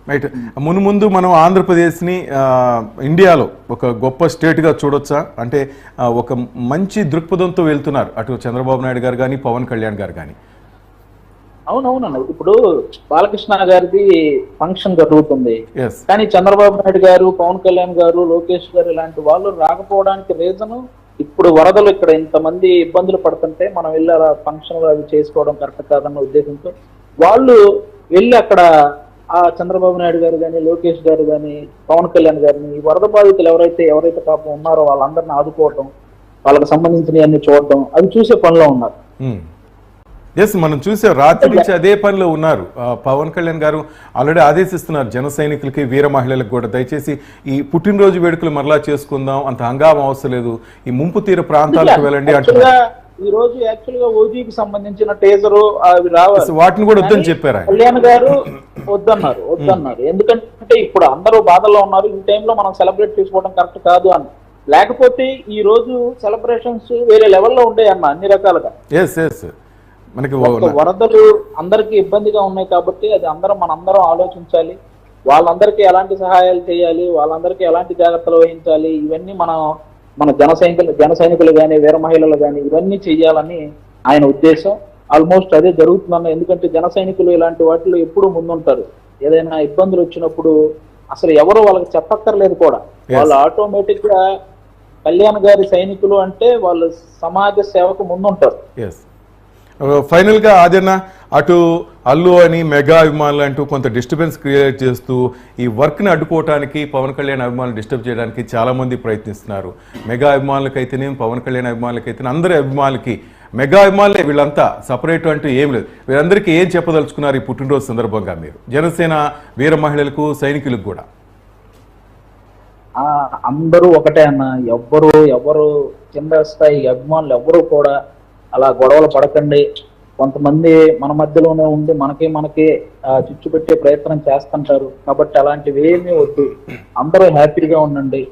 Right. ముందు మనం ఆంధ్రప్రదేశ్ని ఇండియాలో ఒక గొప్ప స్టేట్గా చూడొచ్చా? అంటే ఒక మంచి దృక్పథంతో వెళ్తున్నారు అటు చంద్రబాబు నాయుడు గారు కానీ పవన్ కళ్యాణ్ గారు కానీ. అవునవునండి. ఇప్పుడు బాలకృష్ణ గారిది ఫంక్షన్ జరుగుతుంది, Yes. కానీ చంద్రబాబు నాయుడు గారు, పవన్ కళ్యాణ్ గారు, లోకేష్ గారు ఇలాంటి వాళ్ళు రాకపోవడానికి రీజన్ ఇప్పుడు వరదలు ఇక్కడ ఇంతమంది ఇబ్బందులు పడుతుంటే మనం వెళ్ళి అలా ఫంక్షన్లు అవి చేసుకోవడం కరెక్ట్ కాదన్న ఉద్దేశంతో వాళ్ళు వెళ్ళి అక్కడ ఆ చంద్రబాబు నాయుడు గారు కానీ, లోకేష్ గారు కానీ, పవన్ కళ్యాణ్ గారిని ఈ వరద బాధితులు ఎవరైతే పాపం ఉన్నారో వాళ్ళందరిని ఆదుకోవడం, వాళ్ళకి సంబంధించినవి అన్ని చూడటం, అవి చూసే పనిలో ఉన్నారు. ఎస్, మనం చూసాం రాత్రి నుంచి అదే పనిలో ఉన్నారు. పవన్ కళ్యాణ్ గారు ఆల్రెడీ ఆదేశిస్తున్నారు జన సైనికులకి, వీర మహిళలకు కూడా దయచేసి ఈ పుట్టినరోజు వేడుకలు మరలా చేసుకుందాం, అంత హంగామా అవసరం లేదు, ఈ ముంపు తీర ప్రాంతాలకు వెళ్ళండి అంటున్నారు. ఈ రోజు యాక్చువల్ గా ఓజీకి సంబంధించిన టేజరు అవి రావాలి, వాటిని కూడా వద్దని చెప్పారు. కళ్యాణ్ గారు వద్దన్నారు. ఎందుకంటే ఇప్పుడు అందరూ బాధల్లో ఉన్నారు, ఈ టైంలో మనం సెలబ్రేట్ చేసుకోవడం కరెక్ట్ కాదు అని. లేకపోతే ఈ రోజు సెలబ్రేషన్స్ వేరే లెవెల్లో ఉంటాయి అన్న, అన్ని రకాలుగా. మనకి వరదలు అందరికి ఇబ్బందిగా ఉన్నాయి కాబట్టి అది మనందరం ఆలోచించాలి. వాళ్ళందరికీ ఎలాంటి సహాయాలు చేయాలి, వాళ్ళందరికీ ఎలాంటి జాగ్రత్తలు వహించాలి, ఇవన్నీ మన జన సైనికులు కానీ, వీర మహిళలు కానీ ఇవన్నీ చెయ్యాలని ఆయన ఉద్దేశం. ఆల్మోస్ట్ అదే జరుగుతుందన్న. ఎందుకంటే జన సైనికులు ఇలాంటి వాటిలో ఎప్పుడు ముందుంటారు. ఏదైనా ఇబ్బందులు వచ్చినప్పుడు అసలు ఎవరు వాళ్ళకి చెప్పక్కర్లేదు కూడా, వాళ్ళు ఆటోమేటిక్ గా కళ్యాణ్ గారి సైనికులు అంటే వాళ్ళు సమాజ సేవకు ముందుంటారు. ఫైనల్ గా ఆదరణ అటు అల్లు అని మెగా అభిమానులు అంటూ కొంత డిస్టర్బెన్స్ క్రియేట్ చేస్తూ ఈ వర్క్ ని అడ్డుకోవడానికి పవన్ కళ్యాణ్ అభిమానులు డిస్టర్బ్ చేయడానికి చాలా మంది ప్రయత్నిస్తున్నారు. మెగా అభిమానులకైతేనే, పవన్ కళ్యాణ్ అభిమానులకైతేనే, అందరి అభిమానులకి మెగా అభిమానులే వీళ్ళంతా, సపరేట్ అంటూ ఏం లేదు. వీరందరికీ ఏం చెప్పదలుచుకున్నారు ఈ పుట్టినరోజు సందర్భంగా మీరు, జనసేన వీర మహిళలకు, సైనికులకు కూడా? అందరూ ఒకటే అన్న. ఎవరు కింద స్థాయి అభిమానులు ఎవరు కూడా అలా గొడవలు పడకండి. కొంతమంది మన మధ్యలోనే ఉండి మనకి చిచ్చు పెట్టే ప్రయత్నం చేస్తుంటారు. కాబట్టి అలాంటివి ఏమీ వద్దు, అందరూ హ్యాపీగా ఉండండి.